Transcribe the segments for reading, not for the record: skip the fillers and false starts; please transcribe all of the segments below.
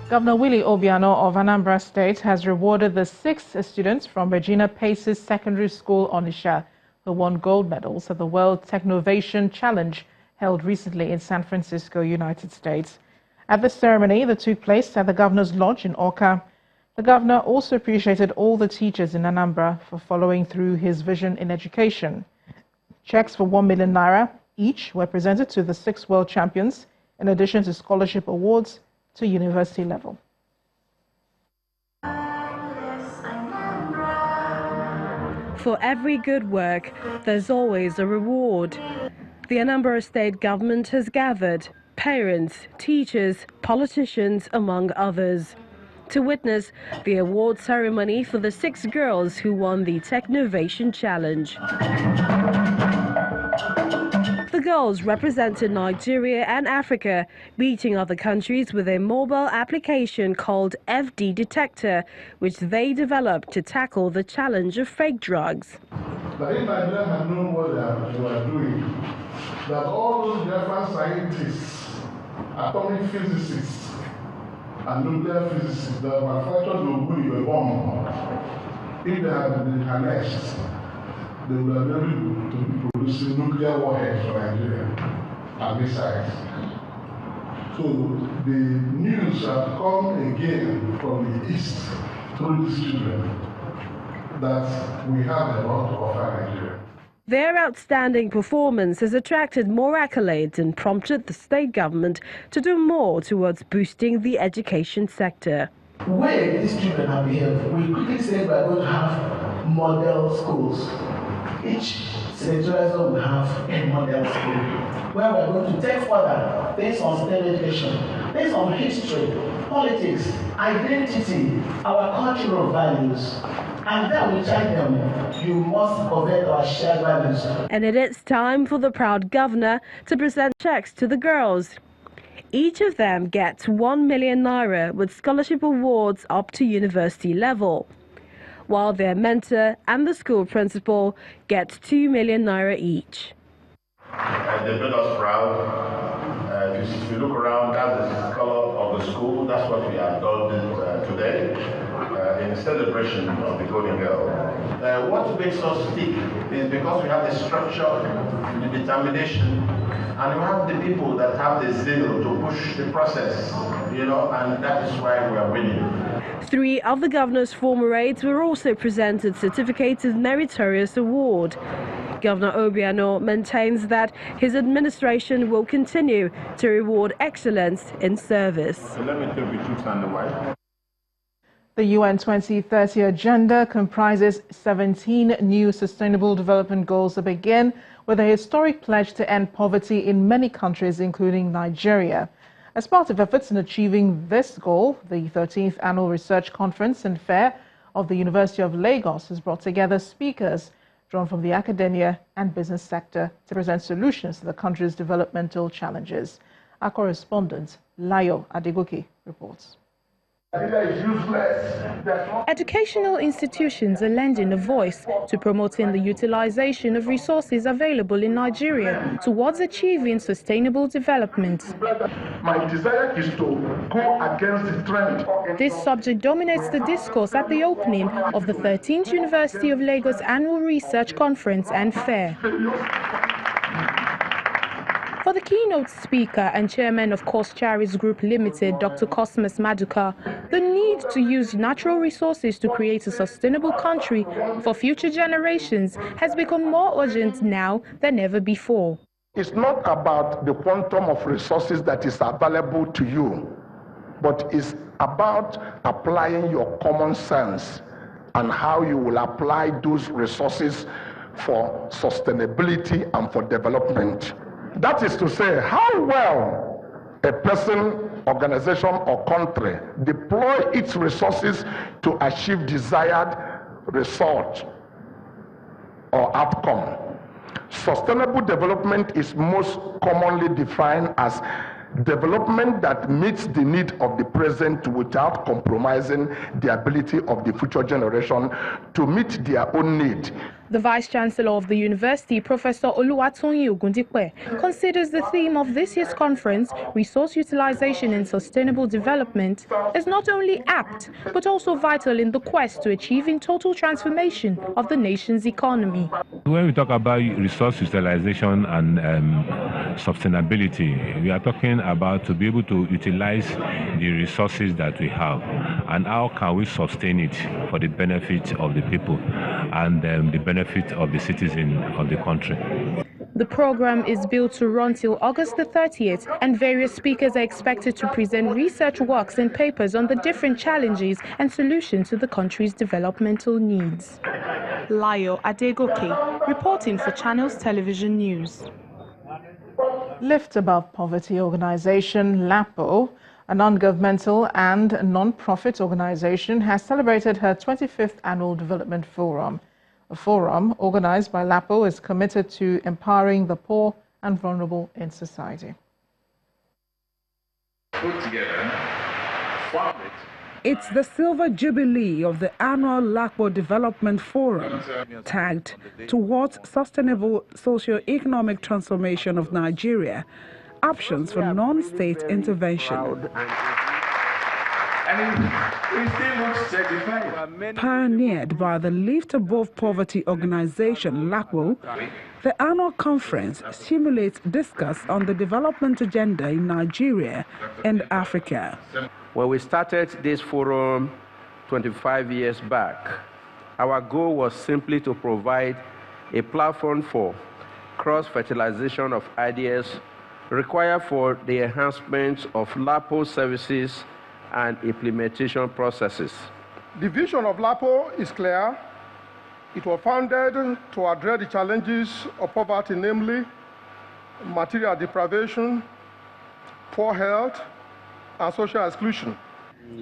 Governor Willie Obiano of Anambra State has rewarded the 6 students from Regina Pace's Secondary School, Onitsha, who won gold medals at the World Technovation Challenge held recently in San Francisco, United States. At the ceremony that took place at the Governor's Lodge in Awka, the Governor also appreciated all the teachers in Anambra for following through his vision in education. Checks for 1 million naira each were presented to the 6 world champions, in addition to scholarship awards to university level. For every good work, there's always a reward. The Anambra State government has gathered parents, teachers, politicians, among others, to witness the award ceremony for the 6 girls who won the Technovation Challenge. The girls represented Nigeria and Africa, beating other countries with a mobile application called FD Detector, which they developed to tackle the challenge of fake drugs. But if Nigeria had known what they were doing, that all those different scientists, atomic physicists, and nuclear physicists that manufactured the bomb, if they had been harnessed, they would have been able to be producing nuclear warheads for Nigeria and missiles. So the news have come again from the East through these children that we have a lot to offer Nigeria. Their outstanding performance has attracted more accolades and prompted the state government to do more towards boosting the education sector. Where these children have behaved, we quickly said we are going to have model schools. Each senatorial will have a model school where we are going to take further based on state education, based on history, politics, identity, our cultural values. And then we tell them, you must covet our shared values. And it is time for the proud governor to present checks to the girls. Each of them gets 1 million naira with scholarship awards up to university level, while their mentor and the school principal get 2 million naira each. They made us proud. If you look around, that's the color of the school. That's what we are doing today in celebration of the Golden Girl. What makes us tick is because we have the structure, the determination, and we have the people that have the zeal to push the process, and that is why we are winning. 3 of the governor's former aides were also presented certificates of meritorious award. Governor Obiano maintains that his administration will continue to reward excellence in service. The UN 2030 agenda comprises 17 new sustainable development goals that begin with a historic pledge to end poverty in many countries, including Nigeria. As part of efforts in achieving this goal, the 13th Annual Research Conference and Fair of the University of Lagos has brought together speakers drawn from the academia and business sector to present solutions to the country's developmental challenges. Our correspondent, Layo Adegoke, reports. Educational institutions are lending a voice to promoting the utilization of resources available in Nigeria towards achieving sustainable development. My desire is to go against the trend. This subject dominates the discourse at the opening of the 13th University of Lagos Annual Research Conference and Fair. For the keynote speaker and chairman of Charis Group Limited, Dr. Cosmas Maduka, the need to use natural resources to create a sustainable country for future generations has become more urgent now than ever before. It's not about the quantum of resources that is available to you, but it's about applying your common sense and how you will apply those resources for sustainability and for development. That is to say, how well a person, organization, or country deploy its resources to achieve desired result or outcome. Sustainable development is most commonly defined as development that meets the need of the present without compromising the ability of the future generation to meet their own need. The Vice-Chancellor of the university, Professor Oluwatunyi Ogundipe, considers the theme of this year's conference, Resource Utilization and Sustainable Development, is not only apt, but also vital in the quest to achieving total transformation of the nation's economy. When we talk about resource utilization and sustainability, we are talking about to be able to utilize the resources that we have and how can we sustain it for the benefit of the people and the benefit of the citizens of the country. The program is built to run till August the 30th, and various speakers are expected to present research works and papers on the different challenges and solutions to the country's developmental needs. Layo Adegoke, reporting for Channels Television News. Lift Above Poverty organization LAPO, a non-governmental and non-profit organization, has celebrated her 25th Annual Development Forum. A forum organized by LAPO is committed to empowering the poor and vulnerable in society. Put together, form it. It's the Silver Jubilee of the annual LAPO Development Forum, tagged Towards Sustainable Socio-Economic Transformation of Nigeria, Options for Non-State Intervention. Pioneered by the Lift Above Poverty organization, LAPO, the annual conference stimulates discourse on the development agenda in Nigeria and Africa. When we started this forum 25 years back, our goal was simply to provide a platform for cross-fertilization of ideas required for the enhancement of LAPO services and implementation processes. The vision of LAPO is clear. It was founded to address the challenges of poverty, namely material deprivation, poor health, and social exclusion.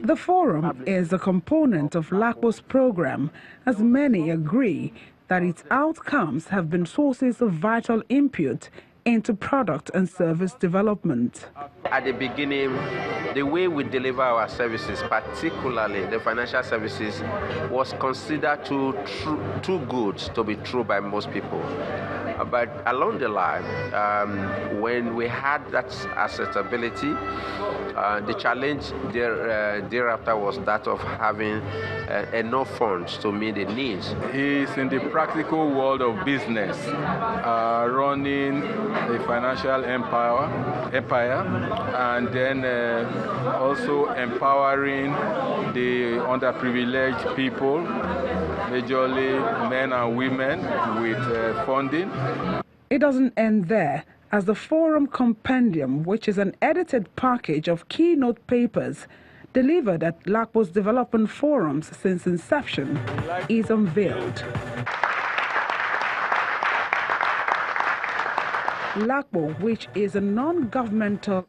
The forum is a component of LAPO's program, as many agree that its outcomes have been sources of vital input into product and service development. At the beginning, the way we deliver our services, particularly the financial services, was considered too good to be true by most people. But along the line, when we had that acceptability, the challenge thereafter was that of having enough funds to meet the needs. He's in the practical world of business, running a financial empire, and then also empowering the underprivileged people, majorly men and women, with funding. It doesn't end there, as the Forum Compendium, which is an edited package of keynote papers delivered at LAPO's development forums since inception, is unveiled. LAPO, which is a non-governmental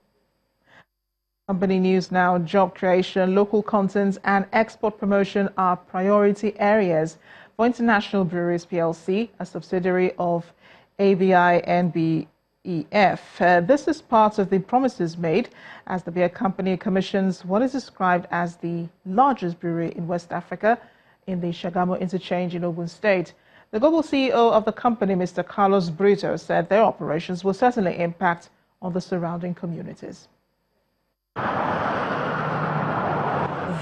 Company news now. Job creation, local content and export promotion are priority areas for International Breweries PLC, a subsidiary of ABI NBEF. This is part of the promises made as the beer company commissions what is described as the largest brewery in West Africa in the Shagamu interchange in Ogun State. The global CEO of the company, Mr. Carlos Brito, said their operations will certainly impact on the surrounding communities.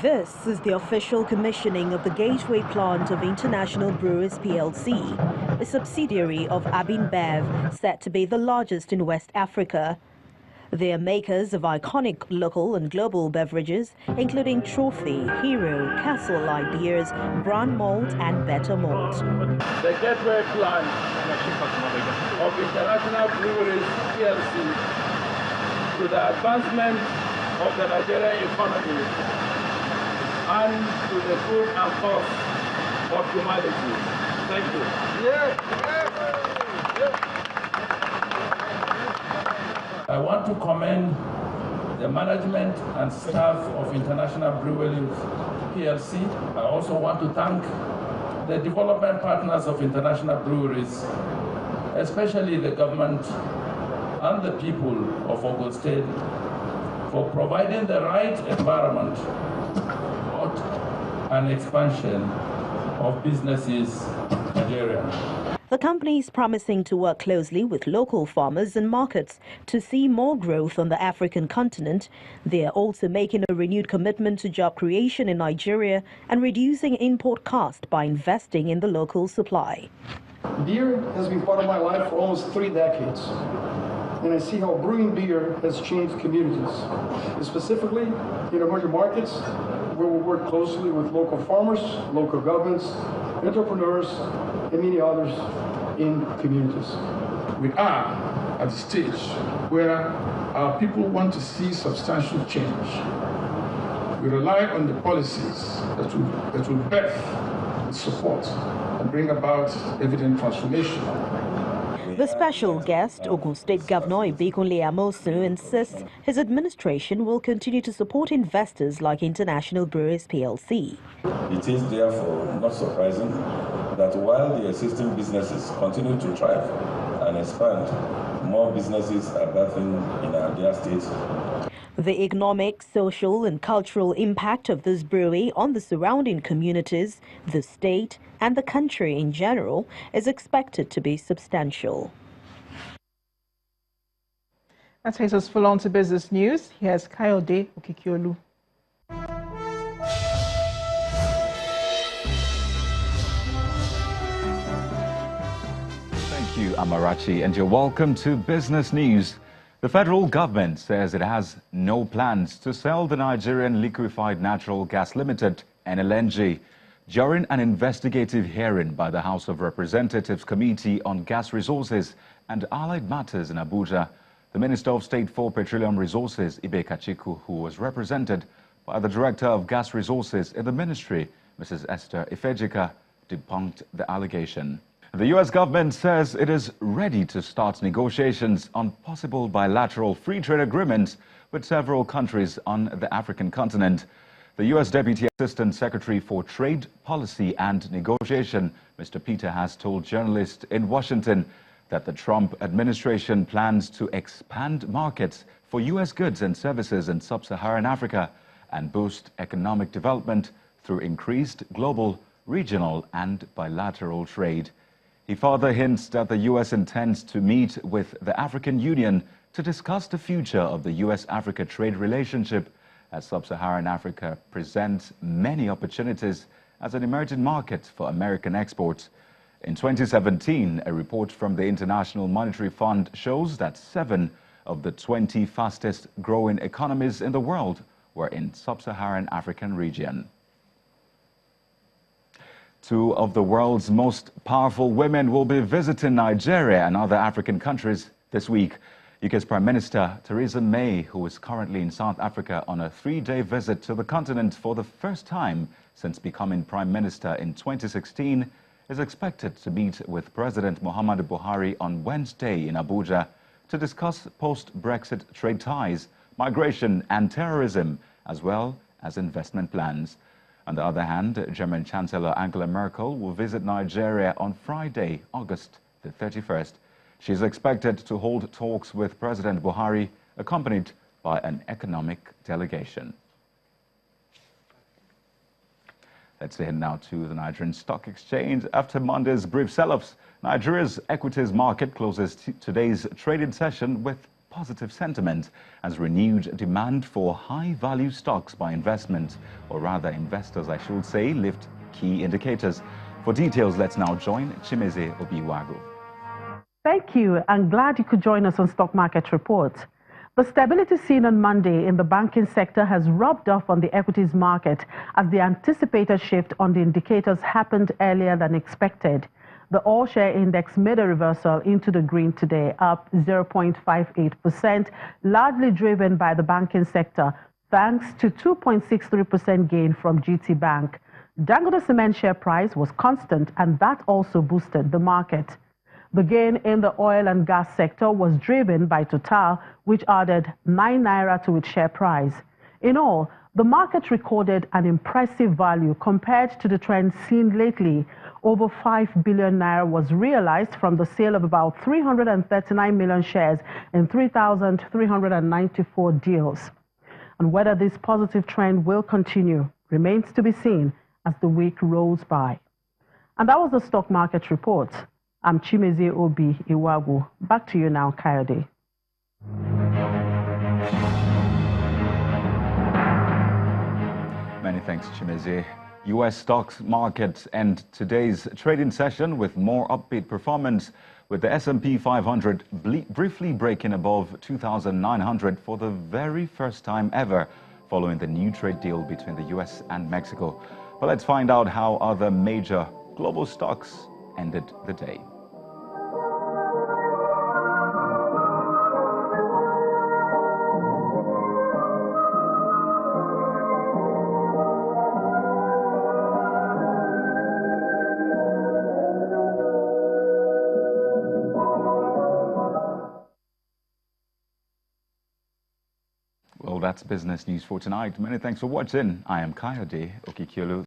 This is the official commissioning of the Gateway plant of International Breweries PLC, a subsidiary of ABI NBEF, set to be the largest in West Africa. They are makers of iconic local and global beverages, including Trophy, Hero, Castle Light beers, Brand Malt, and Better Malt. The Gateway plant of International Breweries PLC to the advancement of the Nigerian economy and to the good and cause of humanity. Thank you. I want to commend the management and staff of International Breweries PLC. I also want to thank the development partners of International Breweries, especially the government and the people of Ogun State, for providing the right environment for an expansion of businesses and Nigeria. The company is promising to work closely with local farmers and markets to see more growth on the African continent. They are also making a renewed commitment to job creation in Nigeria and reducing import costs by investing in the local supply. Beer has been part of my life for almost 3 decades, and I see how brewing beer has changed communities, specifically in emerging markets where we work closely with local farmers, local governments, entrepreneurs, and many others in communities. We are at the stage where our people want to see substantial change. We rely on the policies that will birth support and bring about evident transformation. The special guest, Ogun State Governor Ibikunle Amosu, insists his administration will continue to support investors like International Breweries PLC. It is therefore not surprising that while the existing businesses continue to thrive and expand, more businesses are birthing in their states. The economic, social and cultural impact of this brewery on the surrounding communities, the state and the country in general is expected to be substantial. That takes us full on to business news. Here's Kayode Okikiolu. Thank you, Amarachi, and you're welcome to Business News. The federal government says it has no plans to sell the Nigerian Liquefied Natural Gas Limited, NLNG. During an investigative hearing by the House of Representatives Committee on Gas Resources and Allied Matters in Abuja, the Minister of State for Petroleum Resources, Ibe Kachiku, who was represented by the Director of Gas Resources in the ministry, Mrs. Esther Ifejika, debunked the allegation. The U.S. government says it is ready to start negotiations on possible bilateral free trade agreements with several countries on the African continent. The U.S. Deputy Assistant Secretary for Trade Policy and Negotiation, Mr. Peter, has told journalists in Washington that the Trump administration plans to expand markets for U.S. goods and services in sub-Saharan Africa and boost economic development through increased global, regional and bilateral trade. He further hints that the U.S. intends to meet with the African Union to discuss the future of the U.S.-Africa trade relationship, as sub-Saharan Africa presents many opportunities as an emerging market for American exports. In 2017, a report from the International Monetary Fund shows that 7 of the 20 fastest growing economies in the world were in sub-Saharan African region. 2 of the world's most powerful women will be visiting Nigeria and other African countries this week. UK's Prime Minister Theresa May, who is currently in South Africa on a 3-day visit to the continent for the first time since becoming Prime Minister in 2016, is expected to meet with President Muhammadu Buhari on Wednesday in Abuja to discuss post-Brexit trade ties, migration and terrorism, as well as investment plans. On the other hand, German Chancellor Angela Merkel will visit Nigeria on Friday, August the 31st. She is expected to hold talks with President Buhari, accompanied by an economic delegation. Let's head now to the Nigerian Stock Exchange. After Monday's brief sell-offs, Nigeria's equities market closes today's trading session with positive sentiment as renewed demand for high-value stocks by investors, I should say, lift key indicators. For details, let's now join Chimeze Obiwago. Thank you, and glad you could join us on Stock Market Report. The stability seen on Monday in the banking sector has rubbed off on the equities market as the anticipated shift on the indicators happened earlier than expected. The all-share index made a reversal into the green today, up 0.58%, largely driven by the banking sector, thanks to 2.63% gain from GT Bank. Dangote Cement share price was constant, and that also boosted the market. The gain in the oil and gas sector was driven by Total, which added 9 naira to its share price. In all, the market recorded an impressive value compared to the trend seen lately. Over 5 billion naira was realized from the sale of about 339 million shares in 3,394 deals. And whether this positive trend will continue remains to be seen as the week rolls by. And that was the stock market report. I'm Chimezie Obi Iwagu. Back to you now, Kayode. Many thanks, Chimezie. U.S. stocks markets end today's trading session with more upbeat performance, with the S&P 500 briefly breaking above 2,900 for the very first time ever, following the new trade deal between the U.S. and Mexico. But let's find out how other major global stocks ended the day. Well, that's business news for tonight. Many thanks for watching. I am Kayode Okikiolu.